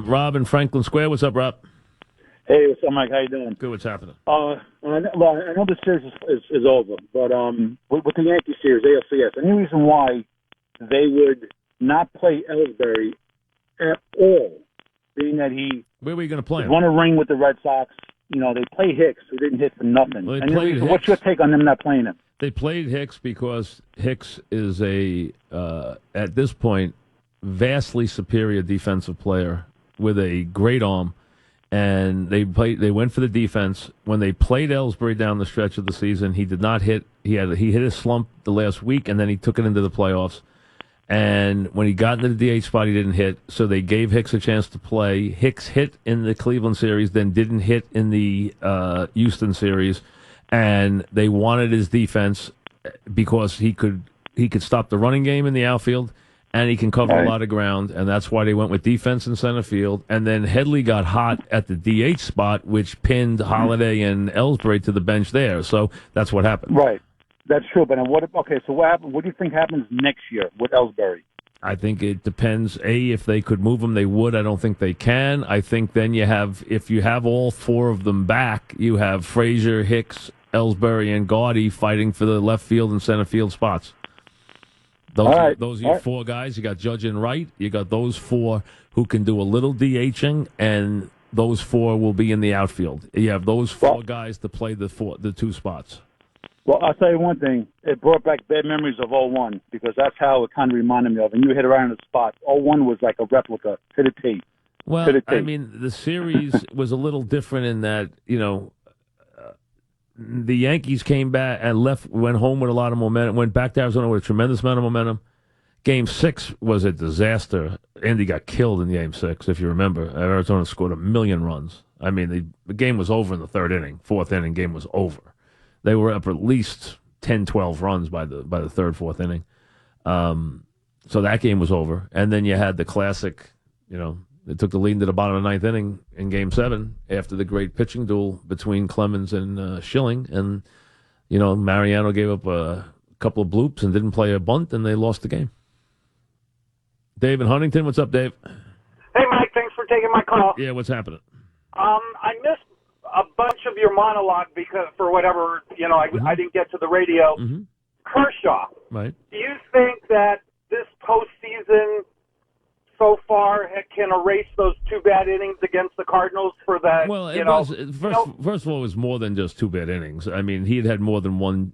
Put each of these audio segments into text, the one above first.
Rob in Franklin Square. What's up, Rob? Hey, what's up, Mike? How you doing? Good. What's happening? I know the series is over, but with the Yankee series, ALCS, any reason why they would not play Ellsbury at all, being that he Where were you going to play him? won a ring with the Red Sox? You know, they play Hicks, who didn't hit for nothing. Well, what's your take on them not playing him? They played Hicks because Hicks is at this point, vastly superior defensive player with a great arm. And they went for the defense. When they played Ellsbury down the stretch of the season, he did not hit. He hit a slump the last week, and then he took it into the playoffs. And when he got into the DH spot, he didn't hit. So they gave Hicks a chance to play. Hicks hit in the Cleveland series, then didn't hit in the Houston series. And they wanted his defense because he could stop the running game in the outfield. And he can cover a lot of ground, and that's why they went with defense in center field. And then Headley got hot at the DH spot, which pinned Holiday and Ellsbury to the bench there. So that's what happened. Right. That's true. But so what happened? What do you think happens next year with Ellsbury? I think it depends. If they could move him, they would. I don't think they can. I think then if you have all four of them back, you have Frazier, Hicks, Ellsbury, and Gaudy fighting for the left field and center field spots. Those are your four guys. You got Judge and Wright. You got those four who can do a little DHing, and those four will be in the outfield. You have those four guys to play the two spots. Well, I'll tell you one thing. It brought back bad memories of 01 because that's how it kind of reminded me of. And you hit it right on the spot. 01 was like a replica to the T. Well, I mean, the series was a little different in that, the Yankees came back and went home with a lot of momentum, went back to Arizona with a tremendous amount of momentum. Game 6 was a disaster. Andy got killed in Game 6, if you remember. Arizona scored 1 million runs. I mean, the game was over in the third inning. Fourth inning, game was over. They were up at least 10, 12 runs by the third, fourth inning. So that game was over. And then you had the classic, they took the lead into the bottom of the ninth inning in Game 7 after the great pitching duel between Clemens and Schilling. And, Mariano gave up a couple of bloops and didn't play a bunt, and they lost the game. Dave in Huntington, what's up, Dave? Hey, Mike, thanks for taking my call. Yeah, what's happening? I missed a bunch of your monologue because, for whatever, I didn't get to the radio. Mm-hmm. Kershaw. Right. Do you think that this postseason so far can erase those two bad innings against the Cardinals for that? Well, first of all, it was more than just two bad innings. I mean, he had more than one.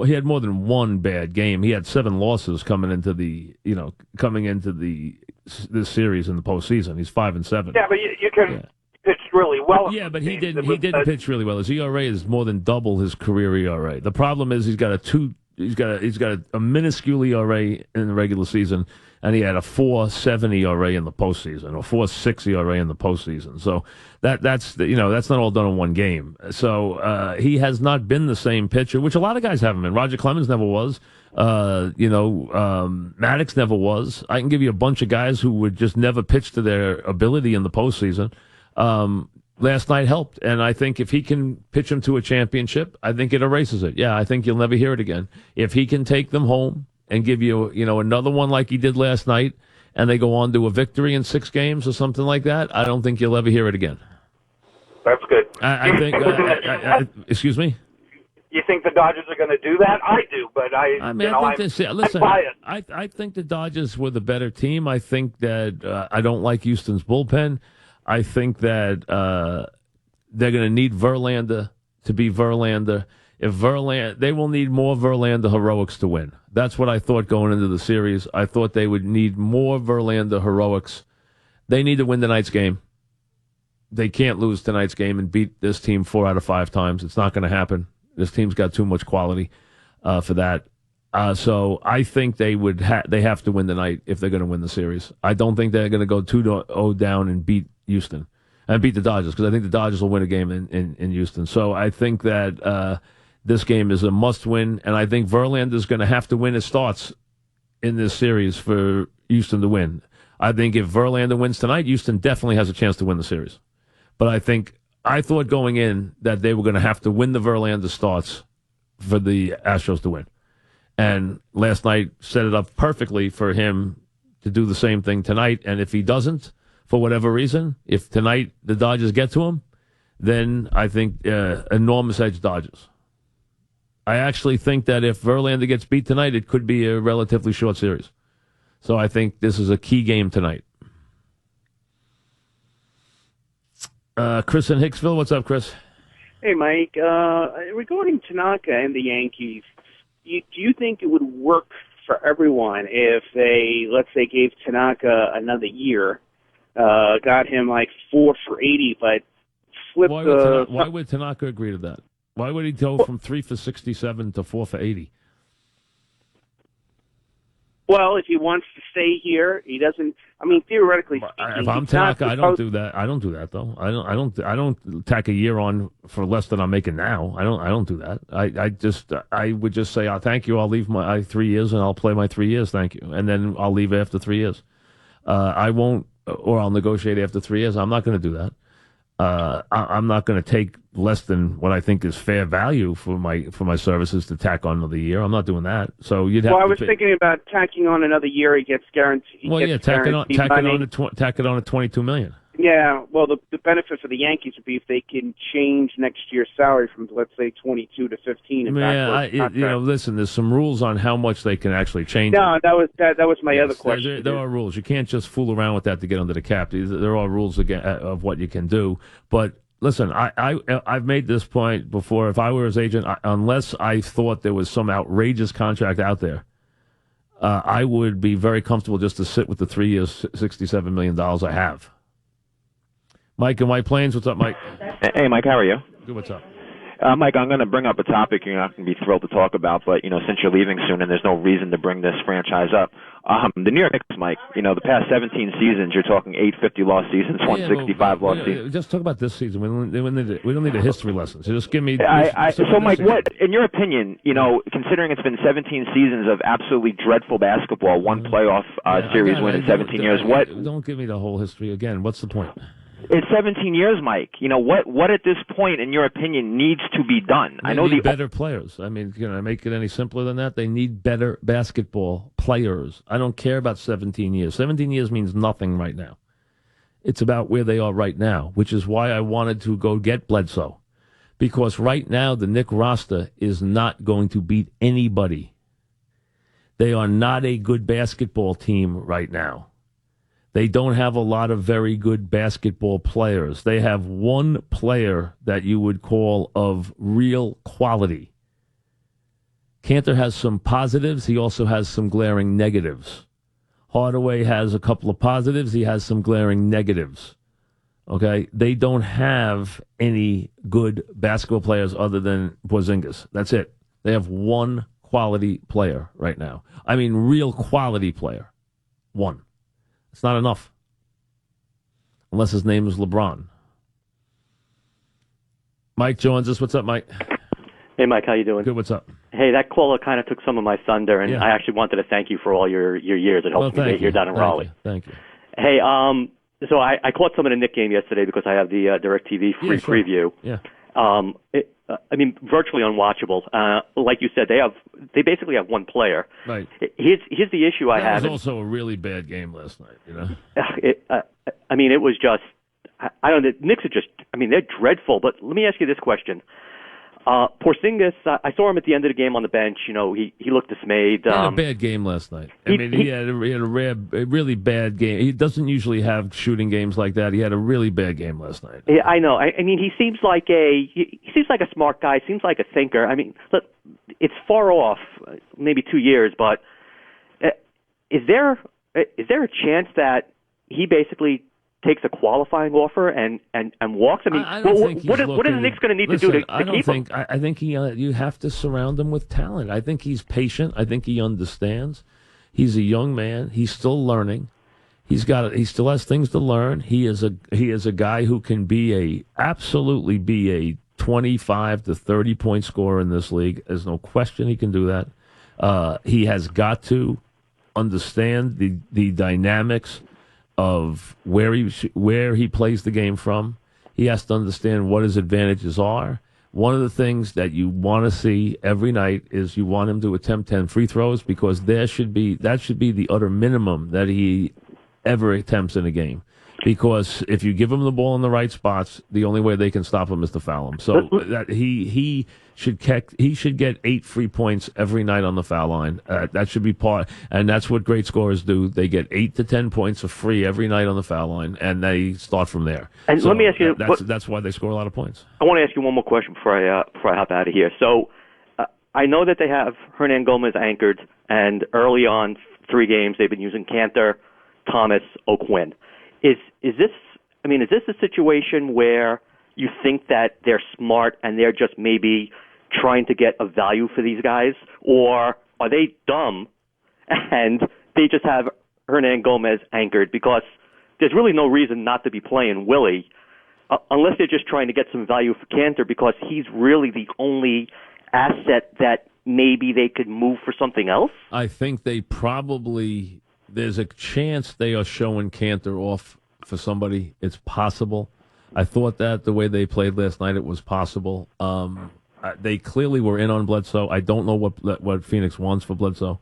He had more than one bad game. He had 7 losses coming into this series in the postseason. He's 5-7. Yeah, but you can pitch really well. Yeah, but he didn't pitch really well. His ERA is more than double his career ERA. The problem is he's got a minuscule ERA in the regular season, and he had a 4.7 ERA in the postseason, or 4.6 ERA in the postseason. So that's not all done in one game. So he has not been the same pitcher, which a lot of guys haven't been. Roger Clemens never was. Maddox never was. I can give you a bunch of guys who would just never pitch to their ability in the postseason. Last night helped, and I think if he can pitch them to a championship, I think it erases it. Yeah, I think you'll never hear it again. If he can take them home and give you, another one like he did last night, and they go on to a victory in 6 games or something like that, I don't think you'll ever hear it again. That's good. I think. Excuse me. You think the Dodgers are going to do that? I do, but I'm biased. I think the Dodgers were the better team. I think that I don't like Houston's bullpen. I think that they're going to need Verlander to be Verlander. They will need more Verlander heroics to win. That's what I thought going into the series. I thought they would need more Verlander heroics. They need to win tonight's game. They can't lose tonight's game and beat this team 4 out of 5 times. It's not going to happen. This team's got too much quality for that. So I think they have to win tonight if they're going to win the series. I don't think they're going to go 2-0 down and beat Houston and beat the Dodgers, because I think the Dodgers will win a game in Houston. So I think that this game is a must-win, and I think Verlander's going to have to win his starts in this series for Houston to win. I think if Verlander wins tonight, Houston definitely has a chance to win the series. But I thought going in that they were going to have to win the Verlander starts for the Astros to win. And last night set it up perfectly for him to do the same thing tonight. And if he doesn't, for whatever reason, if tonight the Dodgers get to him, then I think enormous edge Dodgers. I actually think that if Verlander gets beat tonight, it could be a relatively short series. So I think this is a key game tonight. Chris in Hicksville, what's up, Chris? Hey, Mike. Regarding Tanaka and the Yankees, do you think it would work for everyone if they, let's say, gave Tanaka another year, got him like 4 for 80, but flipped why would Tanaka agree to that? Why would he go from 3 for 67 to 4 for 80? Well, if he wants to stay here, he doesn't. I mean, theoretically speaking, if I'm Tanaka, I don't do that. I don't do that though. I don't tack a year on for less than I'm making now. I don't do that. I would just say, thank you. I'll leave my 3 years and I'll play my 3 years. Thank you, and then I'll leave after 3 years. I won't, or I'll negotiate after 3 years. I'm not going to do that. I'm not going to take less than what I think is fair value for my services to tack on another year. I'm not doing that. So you'd have. Well, I was thinking about tacking on another year. He gets guaranteed. Well, yeah, tack it on to $22 million. Yeah. Well, the benefit for the Yankees would be if they can change next year's salary from, let's say, 22 to 15. Listen. There's some rules on how much they can actually change. No, that was my other question. There are rules. You can't just fool around with that to get under the cap. There are rules of what you can do. But listen, I've made this point before. If I were his agent, unless I thought there was some outrageous contract out there, I would be very comfortable just to sit with the 3 years, $67 million I have. Mike in White Plains, what's up, Mike? Hey, Mike, how are you? Good, what's up? Mike, I'm going to bring up a topic you're not going to be thrilled to talk about, but, since you're leaving soon and there's no reason to bring this franchise up. The New York Knicks, Mike, the past 17 seasons, you're talking 850 loss seasons, 165 loss seasons. Just talk about this season. We don't need a history lesson. So just give me... So, Mike, what, in your opinion, considering it's been 17 seasons of absolutely dreadful basketball, one playoff series win in 17 years, what... Don't give me the whole history again. What's the point? It's 17 years, Mike. What at this point, in your opinion, needs to be done? They need better players. I mean, can I make it any simpler than that? They need better basketball players. I don't care about 17 years. 17 years means nothing right now. It's about where they are right now, which is why I wanted to go get Bledsoe. Because right now, the Knick roster is not going to beat anybody. They are not a good basketball team right now. They don't have a lot of very good basketball players. They have one player that you would call of real quality. Cantor has some positives. He also has some glaring negatives. Hardaway has a couple of positives. He has some glaring negatives. Okay? They don't have any good basketball players other than Porzingis. That's it. They have one quality player right now. I mean, real quality player. One. It's not enough. Unless his name is LeBron. Mike joins us. What's up, Mike? Hey, Mike. How you doing? Good. What's up? Hey, that caller kind of took some of my thunder, and I actually wanted to thank you for all your years. It helped me get here down in Raleigh. Thank you. Hey, so I caught some of the Knick game yesterday because I have the DirecTV free preview. Yeah. Virtually unwatchable. Like you said, they basically have one player. Right. Here's the issue I have. It was also a really bad game last night. It was just. I don't know. The Knicks are just. They're dreadful. But let me ask you this question. Porzingis, I saw him at the end of the game on the bench. He looked dismayed. He had a bad game last night. He had a really bad game. He doesn't usually have shooting games like that. He had a really bad game last night. Yeah, I know. He seems like a smart guy. Seems like a thinker. Look, it's far off, maybe 2 years, but is there a chance that he basically takes a qualifying offer and walks? What are the Knicks going to need to do to keep him? I think you have to surround him with talent. I think he's patient. I think he understands. He's a young man. He's still learning. He still has things to learn. He is a guy who can absolutely be a 25 to 30 point scorer in this league. There's no question he can do that. He has got to understand the dynamics of where he plays the game from. He has to understand what his advantages are. One of the things that you want to see every night is you want him to attempt 10 free throws, because that should be the utter minimum that he ever attempts in a game. because if you give him the ball in the right spots, the only way they can stop him is to foul him. So that he should get 8 free points every night on the foul line. That should be part, and that's what great scorers do. They get 8 to 10 points for free every night on the foul line, and they start from there. And so let me ask you, that's why they score a lot of points. I want to ask you one more question before I hop out of here. So I know that they have Hernan Gomez anchored, and early on 3 games they've been using Cantor, Thomas, O'Quinn. Is this a situation where you think that they're smart and they're just maybe trying to get a value for these guys, or are they dumb and they just have Hernan Gomez anchored? Because there's really no reason not to be playing Willie unless they're just trying to get some value for Cantor because he's really the only asset that maybe they could move for something else. I think there's a chance they are showing Cantor off for somebody. It's possible. I thought that the way they played last night, it was possible. They clearly were in on Bledsoe. I don't know what Phoenix wants for Bledsoe.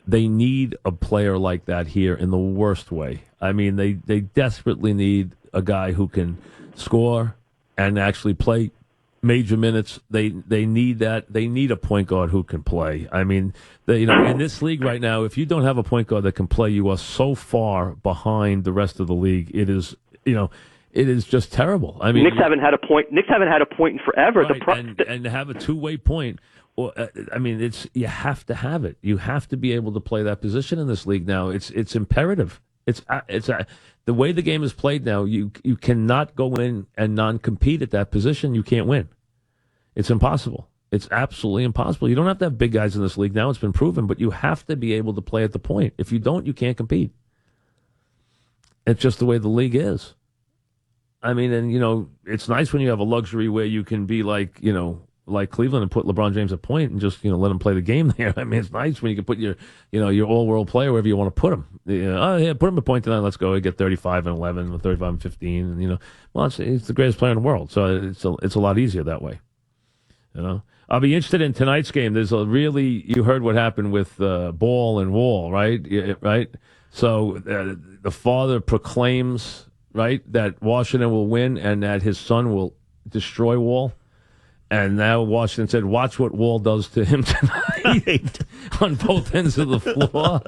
They need a player like that here in the worst way. I mean, they desperately need a guy who can score and actually play major minutes. They need that. They need a point guard who can play. I mean, in this league right now, if you don't have a point guard that can play, you are so far behind the rest of the league. It is just terrible. I mean, Knicks haven't had a point. Knicks haven't had a point in forever. Right, and to have a two-way point. You have to have it. You have to be able to play that position in this league now. It's imperative. It's the way the game is played now. You cannot go in and non-compete at that position. You can't win. It's impossible. It's absolutely impossible. You don't have to have big guys in this league now. It's been proven, but you have to be able to play at the point. If you don't, you can't compete. It's just the way the league is. I mean, and it's nice when you have a luxury where you can be like Cleveland and put LeBron James at point and just let him play the game there. I mean, it's nice when you can put your all-world player wherever you want to put him. Put him at point tonight. Let's go. Get 35 and 11, or 35 and 15, and it's the greatest player in the world. So it's a lot easier that way. I'll be interested in tonight's game. You heard what happened with Ball and Wall, right? Right. So the father proclaims, right, that Washington will win and that his son will destroy Wall. And now Washington said, watch what Wall does to him tonight on both ends of the floor.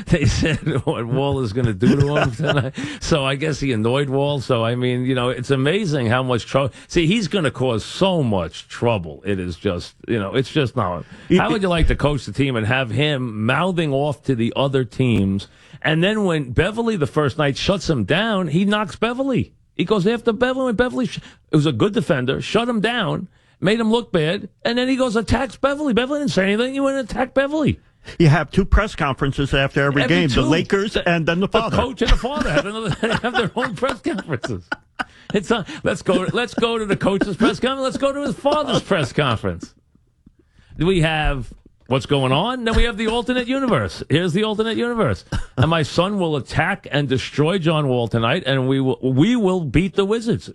They said what Wall is going to do to him tonight. So I guess he annoyed Wall. So, I mean, it's amazing how much trouble. See, he's going to cause so much trouble. It is just, it's just not. How would you like to coach the team and have him mouthing off to the other teams? And then when Beverly the first night shuts him down, he knocks Beverly. He goes after Beverly. When Beverly, it was a good defender, shut him down. Made him look bad, and then he goes attacks Beverly. Beverly didn't say anything. He went and attacked Beverly. You have 2 press conferences after every game, the Lakers and then the father. The coach and the father have their own press conferences. Let's go to the coach's press conference. Let's go to his father's press conference. We have what's going on. Then we have the alternate universe. Here's the alternate universe. And my son will attack and destroy John Wall tonight, and we will beat the Wizards.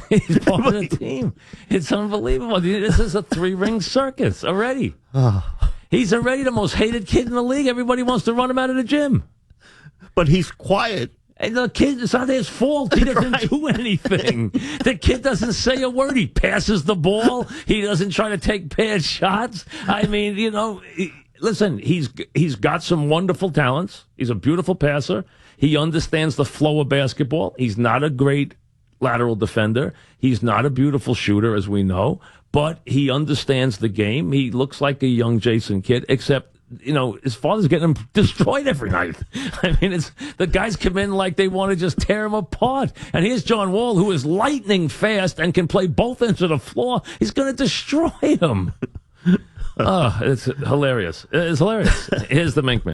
He's part of the team. It's unbelievable. This is a 3-ring circus already. He's already the most hated kid in the league. Everybody wants to run him out of the gym. But he's quiet. And the kid, it's not his fault. He doesn't do anything. The kid doesn't say a word. He passes the ball. He doesn't try to take bad shots. I mean, listen, he's got some wonderful talents. He's a beautiful passer. He understands the flow of basketball. He's not a great lateral defender. He's not a beautiful shooter, as we know, but he understands the game. He looks like a young Jason Kidd, except, his father's getting him destroyed every night. I mean, the guys come in like they want to just tear him apart. And here's John Wall, who is lightning fast and can play both ends of the floor. He's going to destroy him. It's hilarious. It's hilarious. Here's the Minkman.